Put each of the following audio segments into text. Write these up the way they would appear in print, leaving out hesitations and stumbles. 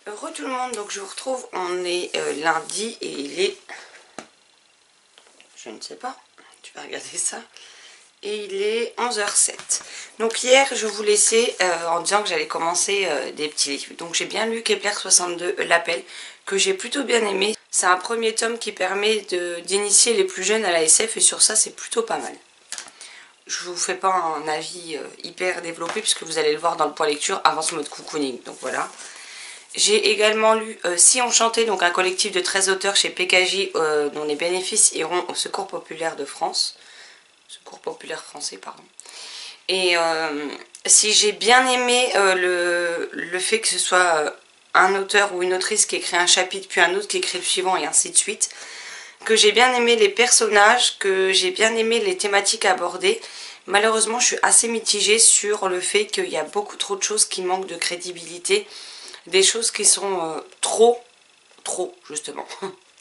Heureux tout le monde, donc je vous retrouve, on est lundi et il est, je ne sais pas, tu vas regarder ça, et il est 11h07. Donc hier je vous laissais en disant que j'allais commencer des petits livres, donc j'ai bien lu Kepler 62, l'appel, que j'ai plutôt bien aimé. C'est un premier tome qui permet d'initier les plus jeunes à la SF et sur ça c'est plutôt pas mal. Je vous fais pas un avis hyper développé puisque vous allez le voir dans le point lecture avant ce mode cocooning, donc voilà. J'ai également lu Si on chantait, donc un collectif de 13 auteurs chez PKJ dont les bénéfices iront au Secours Populaire de France. Secours Populaire Français, pardon. Et si j'ai bien aimé le fait que ce soit un auteur ou une autrice qui écrit un chapitre, puis un autre qui écrit le suivant et ainsi de suite, que j'ai bien aimé les personnages, que j'ai bien aimé les thématiques abordées, malheureusement je suis assez mitigée sur le fait qu'il y a beaucoup trop de choses qui manquent de crédibilité. Des choses qui sont trop justement.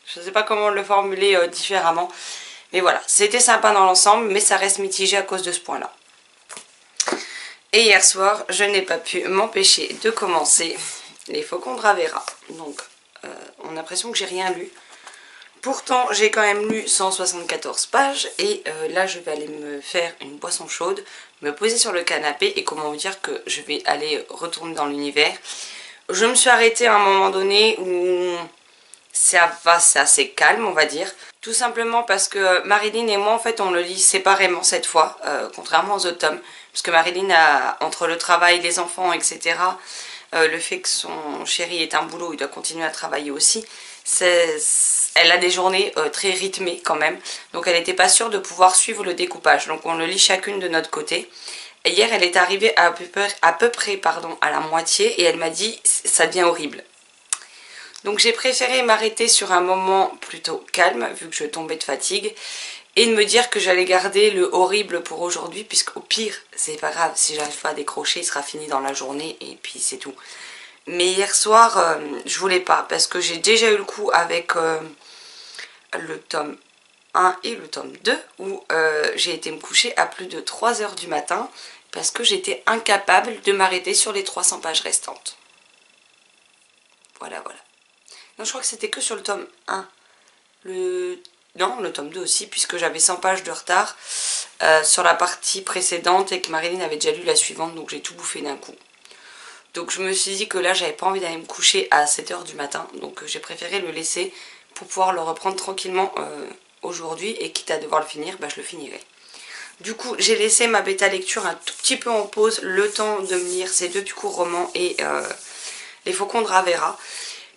Je ne sais pas comment le formuler différemment. Mais voilà, c'était sympa dans l'ensemble, mais ça reste mitigé à cause de ce point-là. Et hier soir, je n'ai pas pu m'empêcher de commencer Les Faucons de Ravera. Donc, on a l'impression que j'ai rien lu. Pourtant, j'ai quand même lu 174 pages. Et là, je vais aller me faire une boisson chaude, me poser sur le canapé. Et comment vous dire que je vais aller retourner dans l'univers. Je me suis arrêtée à un moment donné où ça va, c'est assez calme on va dire. Tout simplement parce que Marilyn et moi en fait on le lit séparément cette fois, contrairement aux autres tomes. Parce que Marilyn a, entre le travail, les enfants, etc. Le fait que son chéri ait un boulot, il doit continuer à travailler aussi. Elle a des journées très rythmées quand même. Donc elle n'était pas sûre de pouvoir suivre le découpage. Donc on le lit chacune de notre côté. Et hier, elle est arrivée à peu près à la moitié et elle m'a dit « ça devient horrible ». Donc j'ai préféré m'arrêter sur un moment plutôt calme, vu que je tombais de fatigue, et de me dire que j'allais garder le horrible pour aujourd'hui, puisqu'au pire, c'est pas grave, si j'arrive pas à décrocher, il sera fini dans la journée, et puis c'est tout. Mais hier soir, je voulais pas, parce que j'ai déjà eu le coup avec le tome 1 et le tome 2 où j'ai été me coucher à plus de 3 h du matin parce que j'étais incapable de m'arrêter sur les 300 pages restantes. Voilà, voilà. Non, je crois que c'était que sur le tome 1. Non, le tome 2 aussi, puisque j'avais 100 pages de retard sur la partie précédente et que Marilyn avait déjà lu la suivante, donc j'ai tout bouffé d'un coup. Donc je me suis dit que là, j'avais pas envie d'aller me coucher à 7 h du matin, donc j'ai préféré le laisser pour pouvoir le reprendre tranquillement aujourd'hui, et quitte à devoir le finir, bah, je le finirai. Du coup, j'ai laissé ma bêta lecture un tout petit peu en pause, le temps de me lire ces deux courts romans et Les Faucons de Ravera.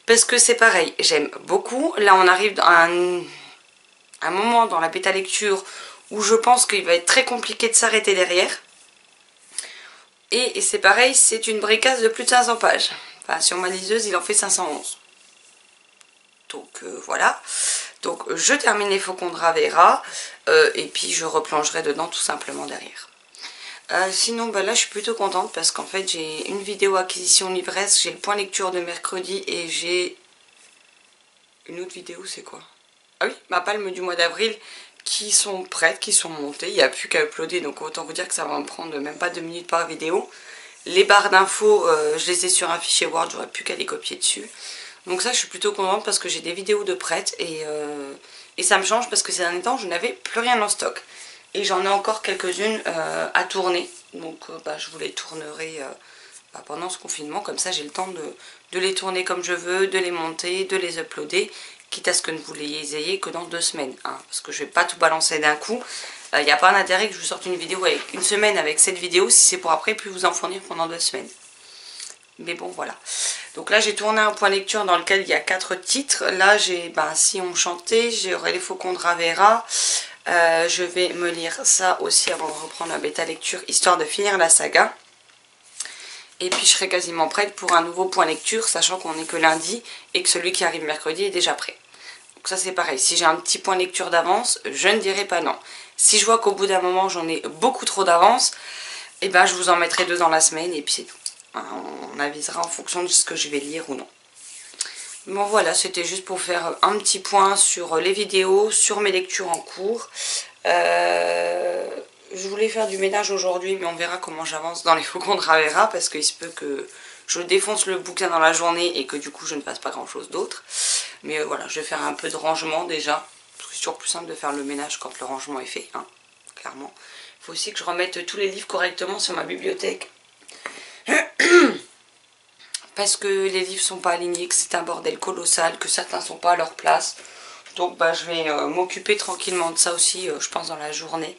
Parce que c'est pareil, j'aime beaucoup. Là, on arrive à un moment dans la bêta lecture où je pense qu'il va être très compliqué de s'arrêter derrière. Et c'est pareil, c'est une bricasse de plus de 500 pages. Enfin, sur ma liseuse, il en fait 511. Donc voilà. Donc je termine Les Faucons de Ravera et puis je replongerai dedans tout simplement derrière. Sinon bah là je suis plutôt contente parce qu'en fait j'ai une vidéo acquisition livresse, j'ai le point lecture de mercredi et j'ai une autre vidéo, c'est quoi? Ah oui, ma palme du mois d'avril qui sont prêtes, qui sont montées, il n'y a plus qu'à uploader, donc autant vous dire que ça va me prendre même pas 2 minutes par vidéo. Les barres d'infos, je les ai sur un fichier Word, j'aurais plus qu'à les copier dessus. Donc ça je suis plutôt contente parce que j'ai des vidéos de prêtes et ça me change parce que ces derniers temps je n'avais plus rien en stock. Et j'en ai encore quelques-unes à tourner, donc bah, je vous les tournerai pendant ce confinement, comme ça j'ai le temps de les tourner comme je veux, de les monter, de les uploader, quitte à ce que vous les ayez que dans 2 semaines, hein, parce que je ne vais pas tout balancer d'un coup. Il n'y a pas d'intérêt que je vous sorte une vidéo avec une semaine avec cette vidéo si c'est pour après plus vous en fournir pendant 2 semaines. Mais bon voilà. Donc là j'ai tourné un point lecture dans lequel il y a 4 titres. Là j'ai Si on chantait, j'aurai Les Faucons de Ravera. Je vais me lire ça aussi avant de reprendre la bêta lecture, histoire de finir la saga. Et puis je serai quasiment prête pour un nouveau point lecture, sachant qu'on n'est que lundi et que celui qui arrive mercredi est déjà prêt. Donc ça c'est pareil, si j'ai un petit point lecture d'avance, je ne dirai pas non. Si je vois qu'au bout d'un moment j'en ai beaucoup trop d'avance, et ben je vous en mettrai 2 dans la semaine et puis c'est tout. On avisera en fonction de ce que je vais lire ou non. Bon voilà, c'était juste pour faire un petit point sur les vidéos, sur mes lectures en cours. je voulais faire du ménage aujourd'hui, mais on verra comment j'avance dans les faucons de Ravera, parce qu'il se peut que je défonce le bouquin dans la journée et que du coup je ne fasse pas grand chose d'autre. Mais voilà, je vais faire un peu de rangement déjà. C'est toujours plus simple de faire le ménage quand le rangement est fait, hein, clairement. Il faut aussi que je remette tous les livres correctement sur ma bibliothèque. Parce que les livres sont pas alignés, que c'est un bordel colossal, que certains sont pas à leur place. Donc bah, je vais m'occuper tranquillement de ça aussi, je pense, dans la journée.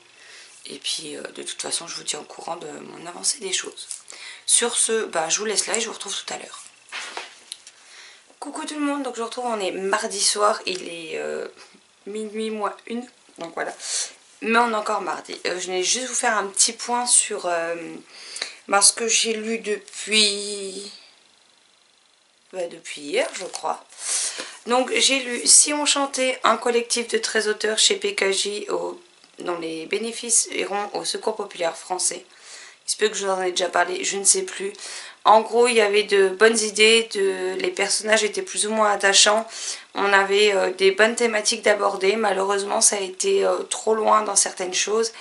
Et puis de toute façon, je vous tiens au courant de mon avancée des choses. Sur ce, bah, je vous laisse là et je vous retrouve tout à l'heure. Coucou tout le monde, donc je vous retrouve, on est mardi soir, il est minuit moins 1, donc voilà. Mais on est encore mardi. Je vais juste vous faire un petit point sur ce que j'ai lu depuis hier, je crois. Donc j'ai lu Si on chantait, un collectif de 13 auteurs chez PKJ dont les bénéfices iront au Secours populaire français. Il se peut que je vous en ai déjà parlé, je ne sais plus. En gros, il y avait de bonnes idées, les personnages étaient plus ou moins attachants. On avait des bonnes thématiques d'aborder. Malheureusement, ça a été trop loin dans certaines choses.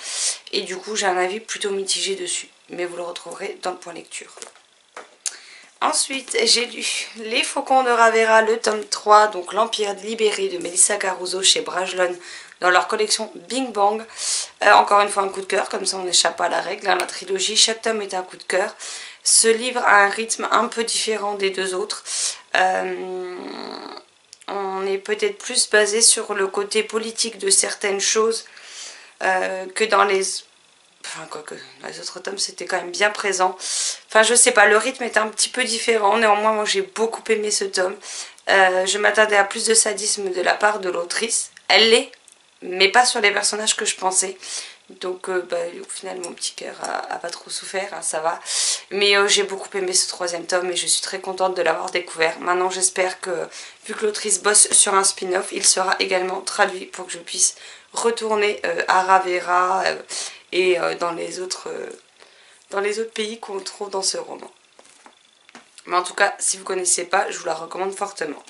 Et du coup, j'ai un avis plutôt mitigé dessus. Mais vous le retrouverez dans le point lecture. Ensuite, j'ai lu Les Faucons de Ravera, le tome 3, donc L'Empire libéré de Melissa Caruso chez Brajlon, dans leur collection Bing Bang. Encore une fois un coup de cœur, comme ça on n'échappe pas à la règle. La trilogie, chaque tome est un coup de cœur. Ce livre a un rythme un peu différent des deux autres. On est peut-être plus basé sur le côté politique de certaines choses que dans les... Enfin, quoique, dans les autres tomes, c'était quand même bien présent. Enfin, je sais pas, le rythme est un petit peu différent. Néanmoins, moi, j'ai beaucoup aimé ce tome. Je m'attendais à plus de sadisme de la part de l'autrice. Elle l'est, mais pas sur les personnages que je pensais. Donc, au final, mon petit cœur a pas trop souffert, hein, ça va. Mais j'ai beaucoup aimé ce troisième tome et je suis très contente de l'avoir découvert. Maintenant, j'espère que, vu que l'autrice bosse sur un spin-off, il sera également traduit pour que je puisse retourner à Ravera et dans les autres pays qu'on trouve dans ce roman. Mais en tout cas, si vous ne connaissez pas, je vous la recommande fortement.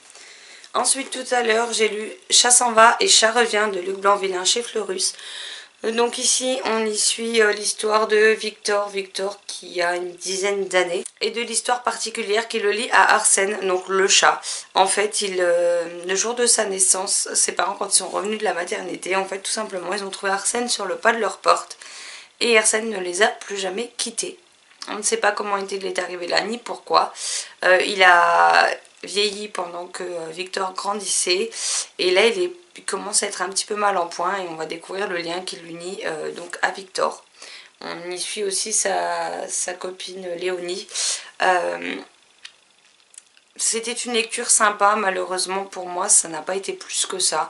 Ensuite, tout à l'heure, j'ai lu Chat s'en va et Chat revient de Luc Blanc-Villain chez Fleurus. Donc ici, on y suit l'histoire de Victor qui a une dizaine d'années, et de l'histoire particulière qui le lie à Arsène, donc le chat. En fait, le jour de sa naissance, ses parents, quand ils sont revenus de la maternité, en fait, tout simplement, ils ont trouvé Arsène sur le pas de leur porte, et Arsène ne les a plus jamais quittés. On ne sait pas comment il est arrivé là, ni pourquoi. Il a vieilli pendant que Victor grandissait, et là, il commence à être un petit peu mal en point et on va découvrir le lien qui l'unit donc à Victor. On y suit aussi sa copine Léonie. C'était une lecture sympa, malheureusement pour moi ça n'a pas été plus que ça.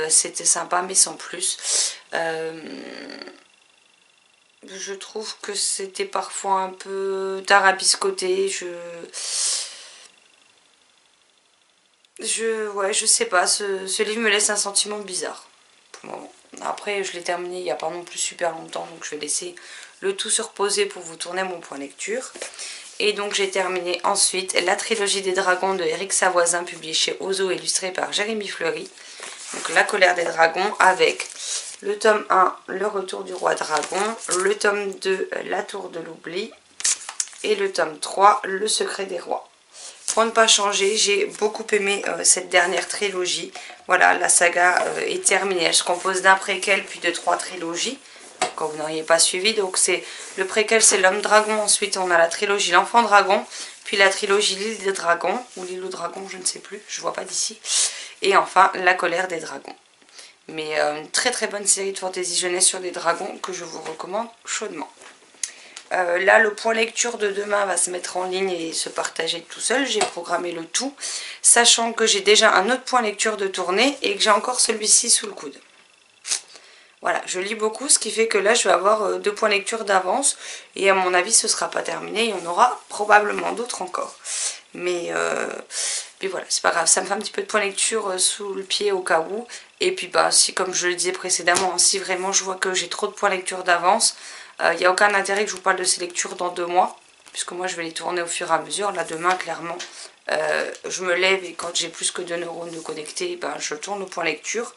C'était sympa mais sans plus. Je trouve que c'était parfois un peu tarabiscoté. Je sais pas, ce livre me laisse un sentiment bizarre pour le moment. Après, je l'ai terminé il n'y a pas non plus super longtemps, donc je vais laisser le tout se reposer pour vous tourner mon point lecture. Et donc j'ai terminé ensuite la trilogie des dragons de Éric Savoisin, publiée chez Ozo, illustré par Jérémy Fleury. Donc La colère des dragons, avec le tome 1, Le retour du roi dragon, le tome 2, La tour de l'oubli, et le tome 3, Le secret des rois. Pour ne pas changer, j'ai beaucoup aimé cette dernière trilogie. Voilà, la saga est terminée. Elle se compose d'un préquel puis de 3 trilogies, quand vous n'auriez pas suivi. Donc le préquel, c'est l'homme dragon. Ensuite, on a la trilogie l'enfant dragon, puis la trilogie l'île des dragons, ou l'île aux dragons, je ne sais plus, je ne vois pas d'ici. Et enfin, la colère des dragons. Mais une très très bonne série de fantasy jeunesse sur des dragons que je vous recommande chaudement. Là, le point lecture de demain va se mettre en ligne et se partager tout seul. J'ai programmé le tout, sachant que j'ai déjà un autre point lecture de tournée et que j'ai encore celui-ci sous le coude. Voilà, je lis beaucoup, ce qui fait que là, je vais avoir 2 points lecture d'avance. Et à mon avis, ce ne sera pas terminé. Il y en aura probablement d'autres encore. Mais voilà, c'est pas grave. Ça me fait un petit peu de point lecture sous le pied au cas où. Et puis, si, comme je le disais précédemment, si vraiment je vois que j'ai trop de points lecture d'avance, il n'y a aucun intérêt que je vous parle de ces lectures dans 2 mois, puisque moi je vais les tourner au fur et à mesure. Là demain, clairement, je me lève et quand j'ai plus que 2 neurones de connectés, je tourne au point lecture.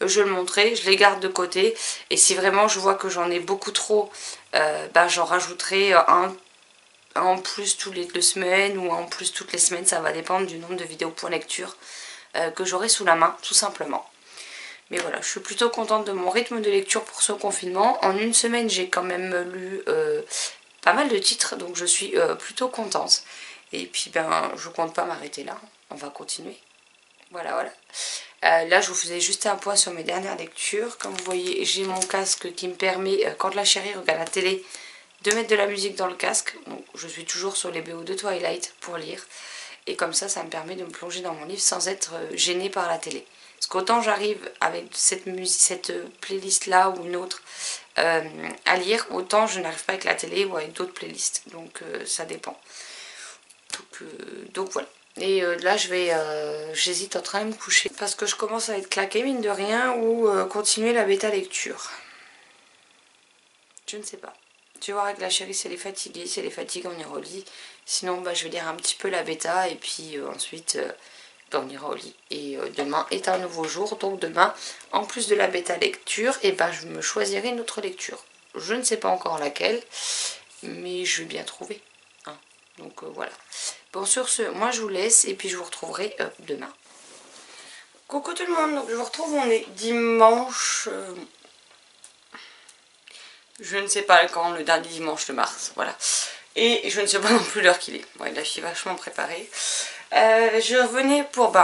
je le montrerai, je les garde de côté. Et si vraiment je vois que j'en ai beaucoup trop, j'en rajouterai un en plus toutes les 2 semaines ou en plus toutes les semaines. Ça va dépendre du nombre de vidéos pour lecture que j'aurai sous la main, tout simplement. Mais voilà, je suis plutôt contente de mon rythme de lecture pour ce confinement. En une semaine, j'ai quand même lu pas mal de titres, donc je suis plutôt contente. Et puis je compte pas m'arrêter là, on va continuer. Voilà. Là, je vous faisais juste un point sur mes dernières lectures. Comme vous voyez, j'ai mon casque qui me permet, quand la chérie regarde la télé, de mettre de la musique dans le casque. Donc, je suis toujours sur les BO de Twilight pour lire. Et comme ça me permet de me plonger dans mon livre sans être gênée par la télé. Parce qu'autant j'arrive avec cette playlist là ou une autre à lire, autant je n'arrive pas avec la télé ou avec d'autres playlists. Donc ça dépend. Donc voilà. Et là j'hésite entre aller me coucher parce que je commence à être claquée mine de rien ou continuer la bêta lecture. Je ne sais pas. Tu vas voir avec la chérie si elle est fatiguée. Si elle est fatiguée on ira au lit. Sinon je vais lire un petit peu la bêta et puis ensuite on ira au lit. Et demain est un nouveau jour. Donc demain, en plus de la bêta lecture, je me choisirai une autre lecture. Je ne sais pas encore laquelle, mais je vais bien trouver. Hein. Donc voilà. Bon, sur ce, moi je vous laisse et puis je vous retrouverai demain. Coucou tout le monde, donc je vous retrouve, on est dimanche... je ne sais pas quand, le dernier dimanche de mars, voilà. Et je ne sais pas non plus l'heure qu'il est. Ouais, là je suis vachement préparée. Je revenais pour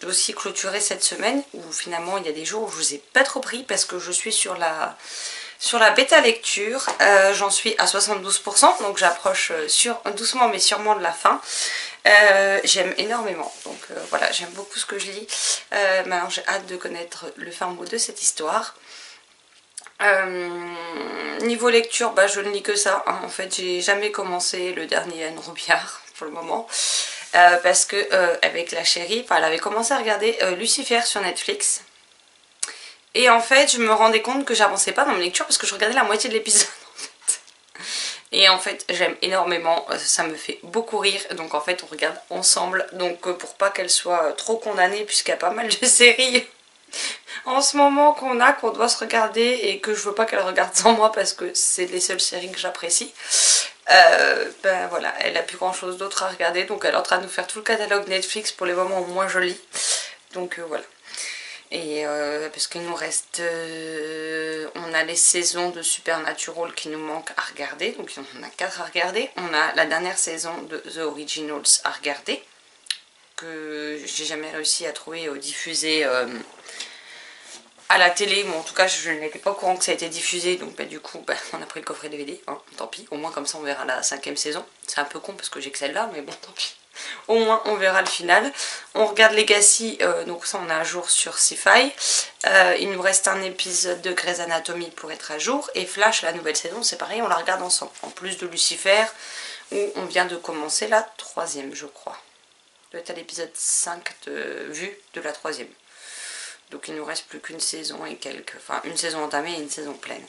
aussi clôturer cette semaine où finalement il y a des jours où je vous ai pas trop pris parce que je suis sur la bêta lecture. J'en suis à 72%, donc j'approche doucement mais sûrement de la fin. J'aime énormément, donc voilà, j'aime beaucoup ce que je lis. Maintenant j'ai hâte de connaître le fin mot de cette histoire. Niveau lecture, je ne lis que ça, hein. En fait j'ai jamais commencé le dernier Anne Robillard pour le moment. Parce que avec la chérie, elle avait commencé à regarder Lucifer sur Netflix. Et en fait, je me rendais compte que j'avançais pas dans ma lecture parce que je regardais la moitié de l'épisode en fait. Et en fait, j'aime énormément, ça me fait beaucoup rire. Donc en fait, on regarde ensemble. Donc pour pas qu'elle soit trop condamnée, puisqu'il y a pas mal de séries en ce moment qu'on doit se regarder et que je veux pas qu'elle regarde sans moi parce que c'est les seules séries que j'apprécie. Voilà, elle a plus grand chose d'autre à regarder, donc elle est en train de nous faire tout le catalogue Netflix pour les moments où moi je lis. Donc voilà. Et parce qu'il nous reste, on a les saisons de Supernatural qui nous manquent à regarder, donc on a 4 à regarder. On a la dernière saison de The Originals à regarder, que j'ai jamais réussi à trouver diffusée à la télé, bon en tout cas je n'étais pas au courant que ça a été diffusé, donc du coup on a pris le coffret DVD, hein, tant pis, au moins comme ça on verra la 5e saison. C'est un peu con parce que j'ai que celle-là, mais bon tant pis. Au moins on verra le final. On regarde Legacy, donc ça on est à jour sur Sci-Fi. Il nous reste un épisode de Grey's Anatomy pour être à jour, et Flash, la nouvelle saison, c'est pareil, on la regarde ensemble. En plus de Lucifer, où on vient de commencer la 3e je crois. Doit être à l'épisode 5 vu de la 3e. Donc il nous reste plus qu'une saison et quelques... Enfin, une saison entamée et une saison pleine.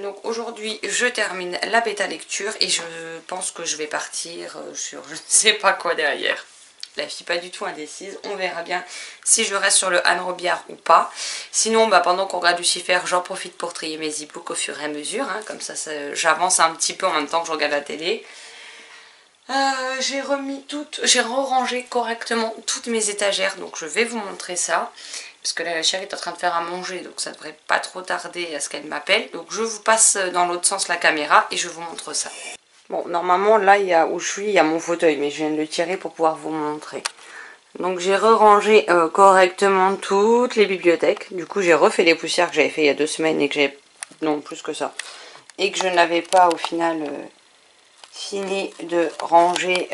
Donc aujourd'hui, je termine la bêta lecture et je pense que je vais partir sur je ne sais pas quoi derrière. La fille pas du tout indécise. On verra bien si je reste sur le Anne Robillard ou pas. Sinon, pendant qu'on regarde Lucifer, j'en profite pour trier mes e-books au fur et à mesure. Hein, comme ça j'avance un petit peu en même temps que je regarde la télé. J'ai re-rangé correctement toutes mes étagères, donc je vais vous montrer ça. Parce que là la chérie est en train de faire à manger, donc ça devrait pas trop tarder à ce qu'elle m'appelle. Donc je vous passe dans l'autre sens la caméra et je vous montre ça. Bon, normalement là où je suis, il y a mon fauteuil, mais je viens de le tirer pour pouvoir vous montrer. Donc j'ai re-rangé correctement toutes les bibliothèques. Du coup j'ai refait les poussières que j'avais fait il y a 2 semaines et que j'ai... Non, plus que ça. Et que je n'avais pas au final... fini de ranger,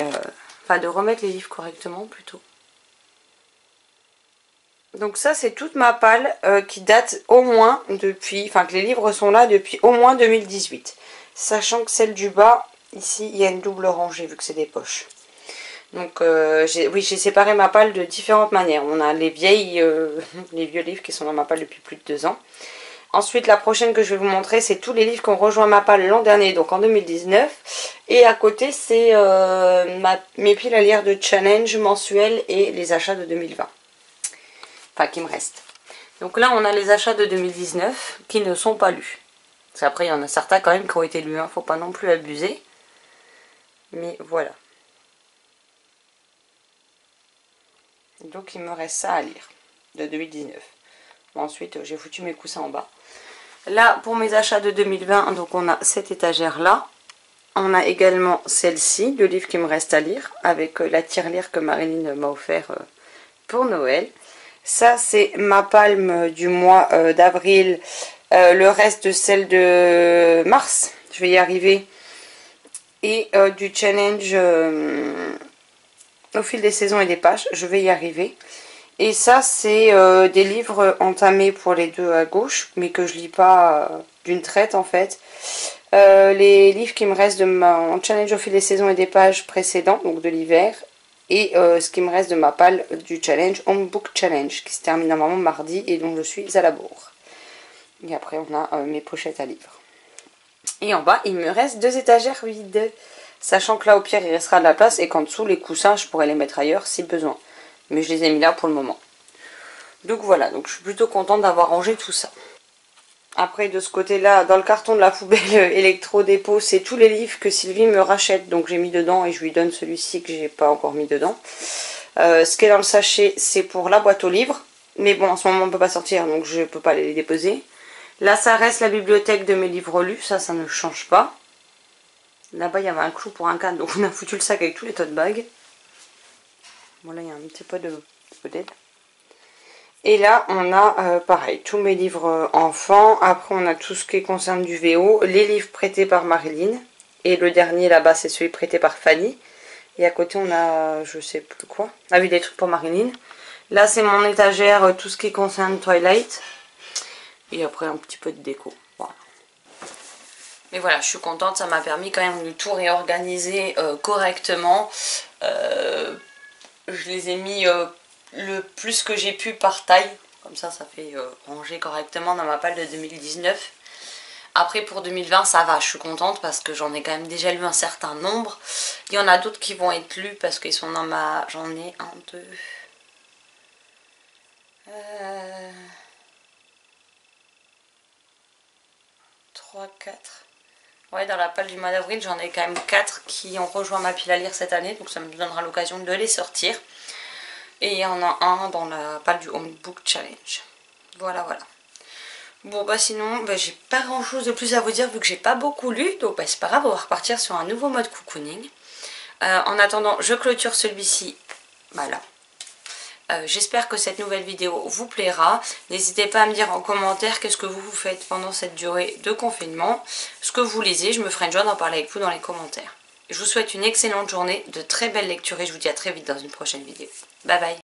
de remettre les livres correctement plutôt. Donc ça c'est toute ma palle qui date au moins depuis, que les livres sont là depuis au moins 2018. Sachant que celle du bas, ici il y a une double rangée vu que c'est des poches. Donc j'ai séparé ma palle de différentes manières. On a les les vieux livres qui sont dans ma palle depuis plus de 2 ans. Ensuite, la prochaine que je vais vous montrer, c'est tous les livres qui ont rejoint ma palle l'an dernier, donc en 2019. Et à côté, c'est mes piles à lire de challenge mensuel et les achats de 2020. Enfin, qui me restent. Donc là, on a les achats de 2019 qui ne sont pas lus. Parce qu'après, il y en a certains quand même qui ont été lus, hein. Faut pas non plus abuser. Mais voilà. Donc il me reste ça à lire, de 2019. Bon, ensuite, j'ai foutu mes coussins en bas. Là, pour mes achats de 2020, donc on a cette étagère-là. On a également celle-ci, le livre qui me reste à lire, avec la tirelire que Marilyn m'a offert pour Noël. Ça, c'est ma palme du mois d'avril. Le reste de celle de mars, je vais y arriver. Et du challenge au fil des saisons et des pages, je vais y arriver. Et ça, c'est des livres entamés pour les deux à gauche, mais que je lis pas d'une traite en fait. Les livres qui me restent de mon challenge au fil des saisons et des pages précédents, donc de l'hiver, et ce qui me reste de ma palle du challenge Home Book Challenge, qui se termine normalement mardi et dont je suis à la bourre. Et après, on a mes pochettes à livres. Et en bas, il me reste 2 étagères vides, sachant que là, au pire, il restera de la place et qu'en dessous, les coussins, je pourrais les mettre ailleurs si besoin. Mais je les ai mis là pour le moment. Donc voilà, donc je suis plutôt contente d'avoir rangé tout ça. Après, de ce côté-là, dans le carton de la poubelle électro-dépôt, c'est tous les livres que Sylvie me rachète. Donc j'ai mis dedans et je lui donne celui-ci que j'ai pas encore mis dedans. Ce qui est dans le sachet, c'est pour la boîte aux livres. Mais bon, en ce moment, on ne peut pas sortir, donc je ne peux pas les déposer. Là, ça reste la bibliothèque de mes livres lus. Ça ne change pas. Là-bas, il y avait un clou pour un cadre, donc on a foutu le sac avec tous les tote bags. Bon, là, il y a un petit peu d'aide. Et là, on a, pareil, tous mes livres enfants. Après, on a tout ce qui concerne du VO. Les livres prêtés par Marilyn. Et le dernier, là-bas, c'est celui prêté par Fanny. Et à côté, on a, je sais plus quoi. Ah oui, des trucs pour Marilyn. Là, c'est mon étagère, tout ce qui concerne Twilight. Et après, un petit peu de déco. Voilà. Mais voilà, je suis contente. Ça m'a permis quand même de tout réorganiser correctement. Je les ai mis le plus que j'ai pu par taille. Comme ça, ça fait ranger correctement dans ma palle de 2019. Après, pour 2020, ça va. Je suis contente parce que j'en ai quand même déjà lu un certain nombre. Il y en a d'autres qui vont être lus parce qu'ils sont dans ma... J'en ai 1, 2... 3, 4... Ouais, dans la palle du mois d'avril, j'en ai quand même 4 qui ont rejoint ma pile à lire cette année. Donc ça me donnera l'occasion de les sortir. Et il y en a un dans la palle du Home Book Challenge. Voilà, voilà. Bon, bah sinon, bah, j'ai pas grand chose de plus à vous dire vu que j'ai pas beaucoup lu. Donc bah, c'est pas grave, on va repartir sur un nouveau mode cocooning. En attendant, je clôture celui-ci. Voilà. J'espère que cette nouvelle vidéo vous plaira. N'hésitez pas à me dire en commentaire qu'est-ce que vous faites pendant cette durée de confinement. Ce que vous lisez, je me ferai une joie d'en parler avec vous dans les commentaires. Je vous souhaite une excellente journée, de très belles lectures et je vous dis à très vite dans une prochaine vidéo. Bye bye.